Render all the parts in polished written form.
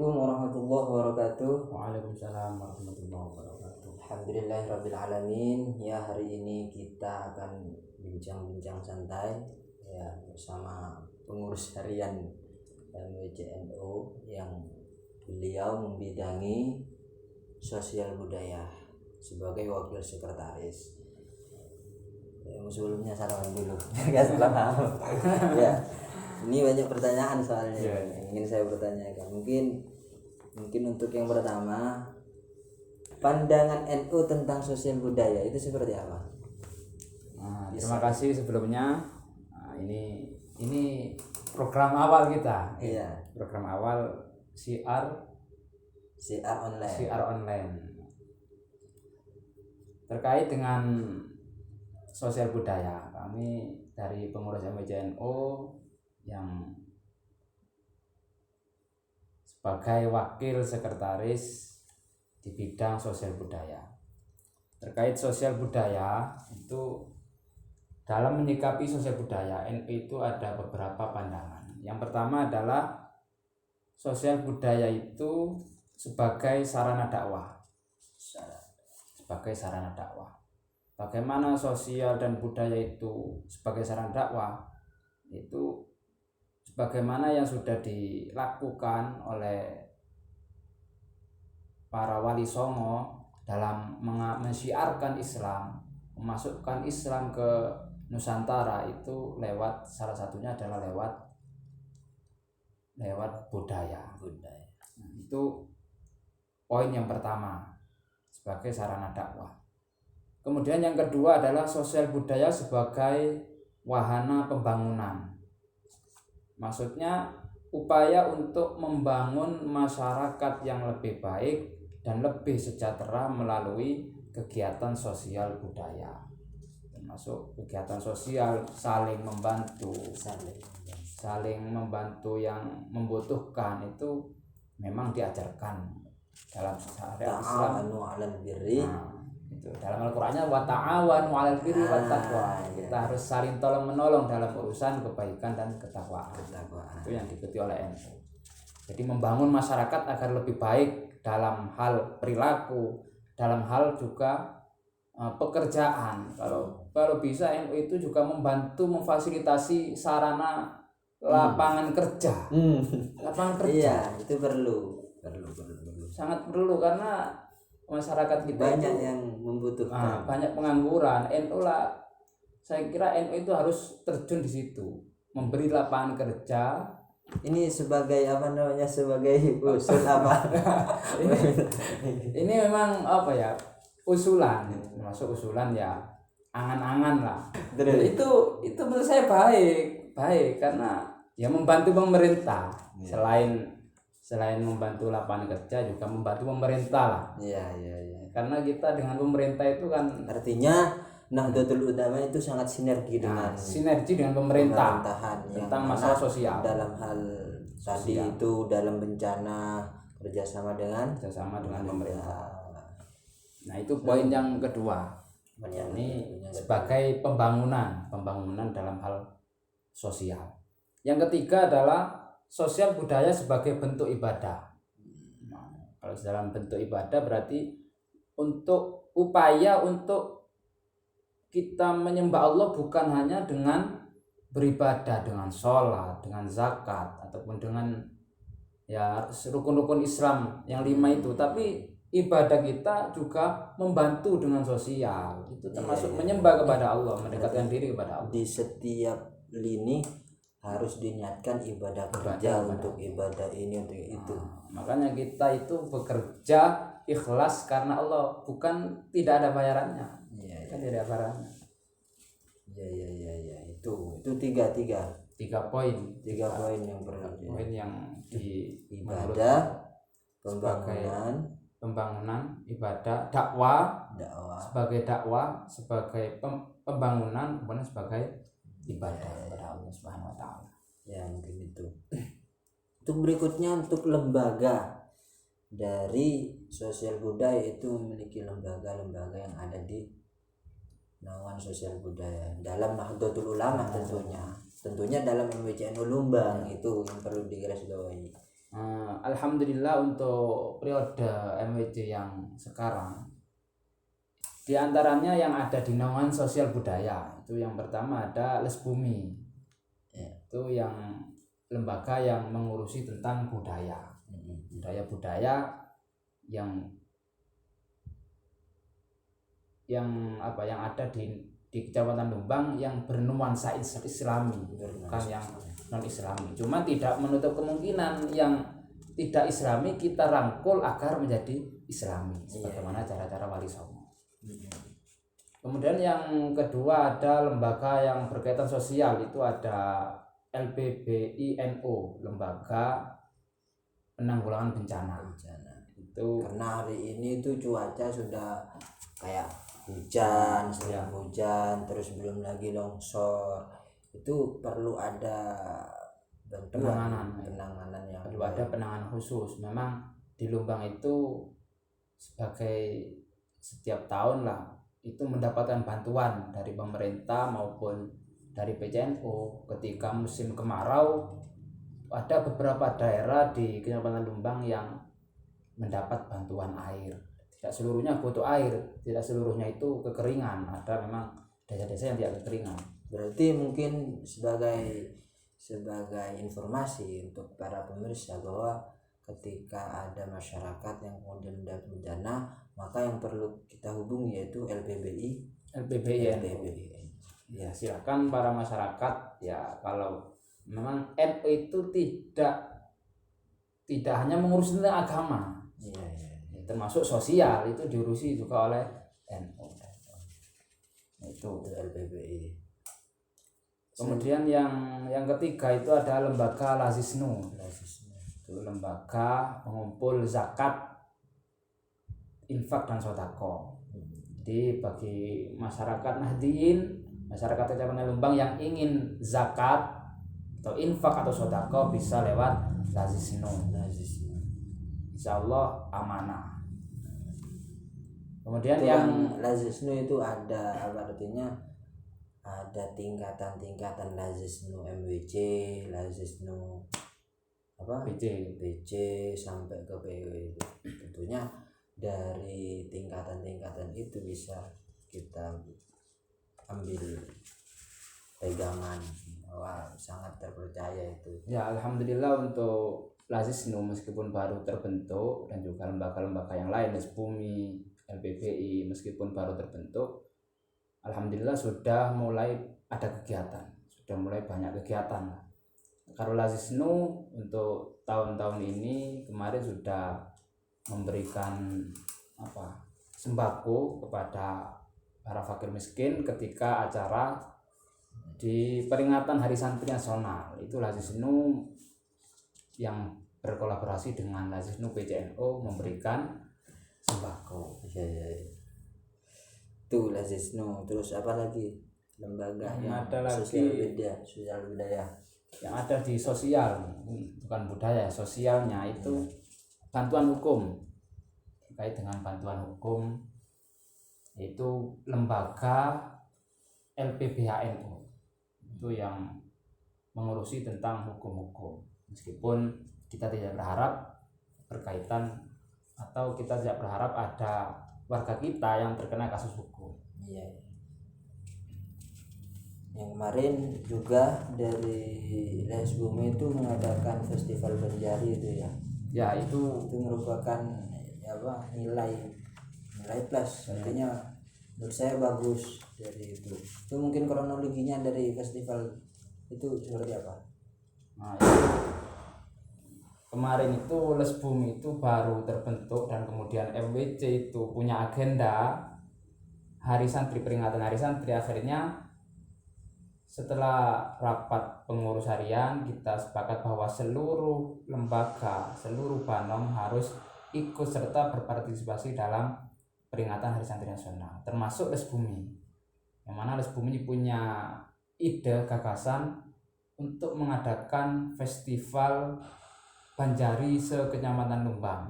Assalamualaikum warahmatullahi wabarakatuh. Waalaikumsalam warahmatullahi wabarakatuh. Alhamdulillahirabbil alamin. Ya, hari ini kita akan bincang-bincang santai ya bersama pengurus harian MWCNO yang beliau membidangi sosial budaya sebagai wakil sekretaris. Sebelumnya salaman dulu. Enggak salah. Ya. Ini banyak pertanyaan soalnya yang ingin saya bertanyakan. Mungkin untuk yang pertama, pandangan NU tentang sosial budaya itu seperti apa? Terima kasih sebelumnya. Ini program awal kita. Iya. Program awal CR online. Terkait dengan sosial budaya, kami dari pengurus MWCNO yang sebagai wakil sekretaris di bidang sosial budaya. Terkait sosial budaya itu, dalam menyikapi sosial budaya NU itu ada beberapa pandangan. Yang pertama adalah sosial budaya itu sebagai sarana dakwah. Bagaimana sosial dan budaya itu sebagai sarana dakwah? Itu sebagaimana yang sudah dilakukan oleh para wali songo dalam mensiarkan Islam, memasukkan Islam ke Nusantara, itu lewat, salah satunya adalah lewat budaya. Itu poin yang pertama sebagai sarana dakwah. Kemudian yang kedua adalah sosial budaya sebagai wahana pembangunan. Maksudnya upaya untuk membangun masyarakat yang lebih baik dan lebih sejahtera melalui kegiatan sosial budaya. Termasuk kegiatan sosial saling membantu yang membutuhkan, itu memang diajarkan dalam syariat Islam. Itu dalam Al-Qur'annya wa ta'awanu 'alal birri wat taqwa. Kita harus saling tolong menolong dalam urusan kebaikan dan ketakwaan. Itu yang diikuti oleh NU. Jadi membangun masyarakat agar lebih baik dalam hal perilaku, dalam hal juga pekerjaan. Kalau bisa NU itu juga membantu memfasilitasi sarana lapangan kerja. Lapangan kerja. Iya, itu perlu. Sangat perlu, karena masyarakat kita banyak itu yang membutuhkan. Banyak pengangguran. Saya kira NU itu harus terjun di situ, memberi lapangan kerja. Ini sebagai sebagai usul apa? Ini memang usulan, masuk usulan ya, angan-angan lah. Itu menurut saya baik karena ya membantu pemerintah. Selain membantu lapangan kerja, juga membantu pemerintah lah. Iya. Karena kita dengan pemerintah itu kan, artinya Nahdlatul Ulama itu sangat sinergi dengan pemerintahan tentang masalah sosial. Dalam hal tadi itu, dalam bencana, kerjasama dengan pemerintah. Nah, itu poin yang kedua. Ini sebagai pembangunan dalam hal sosial. Yang ketiga adalah sosial budaya sebagai bentuk ibadah. Nah, kalau dalam bentuk ibadah berarti untuk upaya untuk kita menyembah Allah bukan hanya dengan beribadah, dengan sholat, dengan zakat, ataupun dengan rukun-rukun Islam yang 5 itu, tapi ibadah kita juga membantu dengan sosial. Itu termasuk menyembah kepada Allah, mendekatkan diri kepada Allah. Di setiap lini harus diniatkan ibadah kerja untuk ibadah ini, untuk itu. Makanya kita itu bekerja ikhlas karena Allah, bukan tidak ada bayarannya. Kan tidak ada bayarannya. Iya. Itu tiga poin yang perlu. Poin yang di ibadah, pembangunan, ibadah, dakwah sebagai dakwah, sebagai pembangunan, kemudian sebagai ibadah kepada Allah Subhanahu wa taala. Ya, mungkin itu. Untuk berikutnya, untuk lembaga dari sosial budaya itu memiliki lembaga-lembaga yang ada di naungan sosial budaya dalam Nahdlatul Ulama tentunya dalam MWCNO Lumbang, itu yang perlu digarisbawahi. Alhamdulillah untuk periode MWC yang sekarang, di antaranya yang ada di naungan sosial budaya itu yang pertama ada Les Bumi, itu yang lembaga yang mengurusi tentang budaya yang ada di Kecamatan Lumbang yang bernuansa Islami, bukan yang non Islami. Cuma tidak menutup kemungkinan yang tidak Islami kita rangkul agar menjadi Islami, sebagaimana cara-cara Wali Songo. Kemudian yang kedua ada lembaga yang berkaitan sosial, itu ada LPBINO, Lembaga Penanggulangan Bencana. Itu karena hari ini itu cuaca sudah kayak hujan, sering hujan, terus belum lagi longsor, itu perlu ada bantuan penanganan yang perlu ada penanganan khusus. Memang di Lumbang itu sebagai setiap tahun lah itu mendapatkan bantuan dari pemerintah maupun dari PCNO. Ketika musim kemarau ada beberapa daerah di Kecamatan Lumbang yang mendapat bantuan air. Tidak seluruhnya butuh air, tidak seluruhnya itu kekeringan. Ada memang desa-desa yang tidak kekeringan. Berarti mungkin sebagai informasi untuk para pemirsa bahwa ketika ada masyarakat yang kemudian mendapat bencana, maka yang perlu kita hubungi yaitu LPBI. Ya, silakan para masyarakat ya, kalau memang NU itu tidak hanya mengurus tentang agama, termasuk sosial itu diurusi juga oleh NU. Itu LPBI. Kemudian yang ketiga itu ada lembaga Lazisnu. Itu lembaga pengumpul zakat, infak dan sodako. Jadi bagi masyarakat Nahdiyin, masyarakat Kecamatan Lumbang yang ingin zakat atau infak atau sodako bisa lewat Lazisnu. Insyaallah amanah. Kemudian yang Lazisnu itu ada artinya ada tingkatan Lazisnu MWC, Lazisnu BC sampai ke PW itu. Tentunya dari tingkatan itu bisa kita ambil pegangan. Wah, sangat terpercaya itu. Ya, alhamdulillah untuk Lazisnu meskipun baru terbentuk, dan juga lembaga-lembaga yang lain, Les Bumi, LPBI meskipun baru terbentuk, alhamdulillah sudah mulai ada kegiatan, sudah mulai banyak kegiatan. Kalau Lazisnu untuk tahun-tahun ini kemarin sudah memberikan sembako kepada para fakir miskin ketika acara di peringatan Hari Santri Nasional. Itu Lazisnu yang berkolaborasi dengan Lazisnu PCNO memberikan sembako. Itu Lazisnu. Terus apa lagi lembaga yang ada lagi sosial budaya yang ada di sosial, bukan budaya, sosialnya itu bantuan hukum. Terkait dengan bantuan hukum itu lembaga LPBHNU, itu yang mengurusi tentang hukum-hukum. Meskipun kita tidak berharap berkaitan atau kita tidak berharap ada warga kita yang terkena kasus hukum. Yang kemarin juga dari Les Bumi itu mengadakan festival Banjari itu ya. Ya, itu merupakan nilai plus. Artinya menurut saya bagus dari itu. Itu mungkin kronologinya dari festival itu seperti apa? Nah, kemarin itu Les Bumi itu baru terbentuk, dan kemudian MWC itu punya agenda Hari Santri, peringatan Hari Santri. Akhirnya setelah rapat pengurus harian kita sepakat bahwa seluruh lembaga, seluruh Banom harus ikut serta berpartisipasi dalam peringatan Hari Santri Nasional, termasuk Les Bumi. Yang mana Les Bumi punya ide gagasan untuk mengadakan festival Banjari se-Kecamatan Lumbang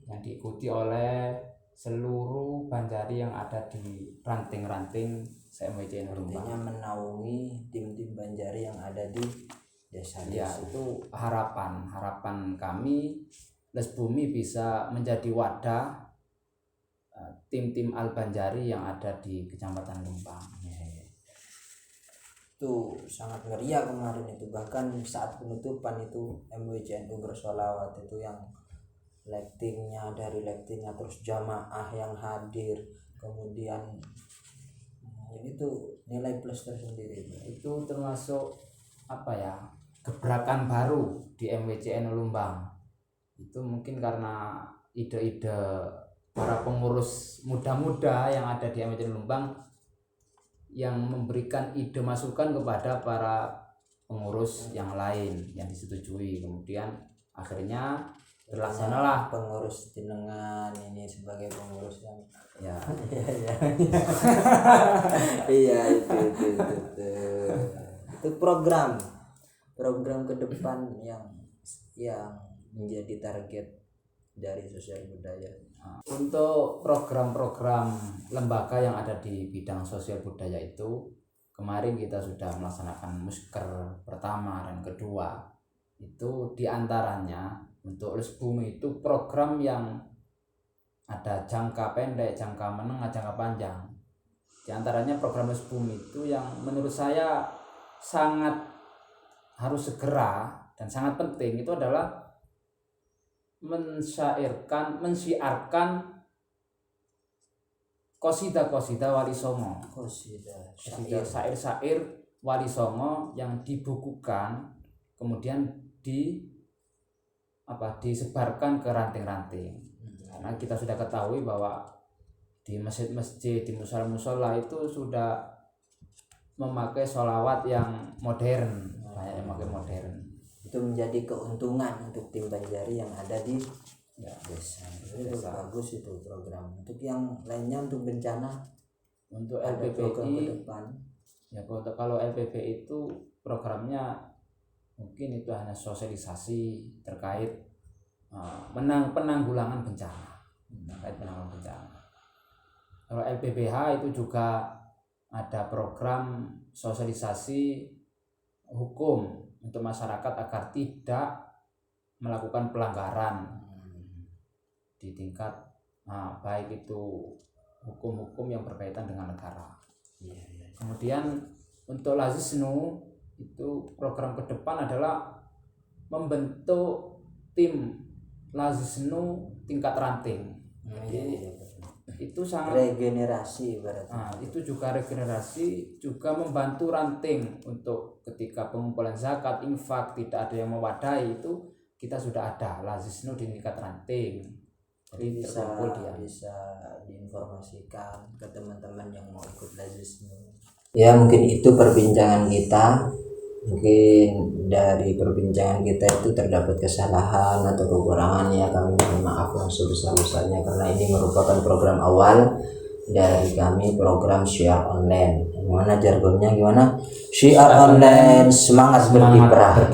yang diikuti oleh seluruh Banjari yang ada di ranting-ranting SMWC Lumbang. Artinya menaungi tim-tim Banjari yang ada di Ya, itu harapan kami Les Bumi bisa menjadi wadah tim-tim Al-Banjari yang ada di Kecamatan Lembang. Itu sangat meriah kemarin itu, bahkan saat penutupan itu MWCNU bersolawat itu yang lightingnya terus jamaah yang hadir, kemudian itu nilai plus tersendiri. Itu termasuk gebrakan baru di MWCNU Lembang. Itu mungkin karena ide-ide para pengurus muda-muda yang ada di MWCNU Lembang yang memberikan ide masukan kepada para pengurus yang lain yang disetujui, kemudian akhirnya terlaksanalah pengurus jenengan ini sebagai pengurus yang iya itu program ke depan yang menjadi target dari sosial budaya. Untuk program-program lembaga yang ada di bidang sosial budaya itu, kemarin kita sudah melaksanakan musker pertama dan kedua. Itu diantaranya untuk Les Bumi itu program yang ada jangka pendek, jangka menengah, jangka panjang. Diantaranya program Les Bumi itu yang menurut saya sangat harus segera dan sangat penting itu adalah mensiarkan qasidah Wali Songo, syair Wali Songo yang dibukukan kemudian disebarkan ke ranting-ranting. Karena kita sudah ketahui bahwa di masjid-masjid, di musola-musola itu sudah memakai sholawat yang modern, banyak yang memakai modern. Itu menjadi keuntungan untuk tim Banjari yang ada di desa. Itu bagus itu program. Untuk yang lainnya untuk bencana, untuk LPPI ya, kalau LPPI itu programnya mungkin itu hanya sosialisasi terkait penanggulangan bencana. Kalau LPBH itu juga ada program sosialisasi hukum untuk masyarakat agar tidak melakukan pelanggaran di tingkat baik itu hukum-hukum yang berkaitan dengan negara. Kemudian untuk Lazisnu itu program ke depan adalah membentuk tim Lazisnu tingkat ranting. Itu sangat regenerasi berarti. Itu juga regenerasi, juga membantu ranting untuk ketika pengumpulan zakat, infak tidak ada yang mewadahi, itu kita sudah ada Lazisnu di tingkat ranting. Jadi bisa diinformasikan ke teman-teman yang mau ikut Lazisnu. Ya, mungkin itu perbincangan kita. Mungkin dari perbincangan kita itu terdapat kesalahan atau kekurangan, ya kami mohon maaf yang sebesar-besarnya, karena ini merupakan program awal dari kami, program syiar online. Gimana jargonnya, gimana? Syiar online, semangat berkiprah.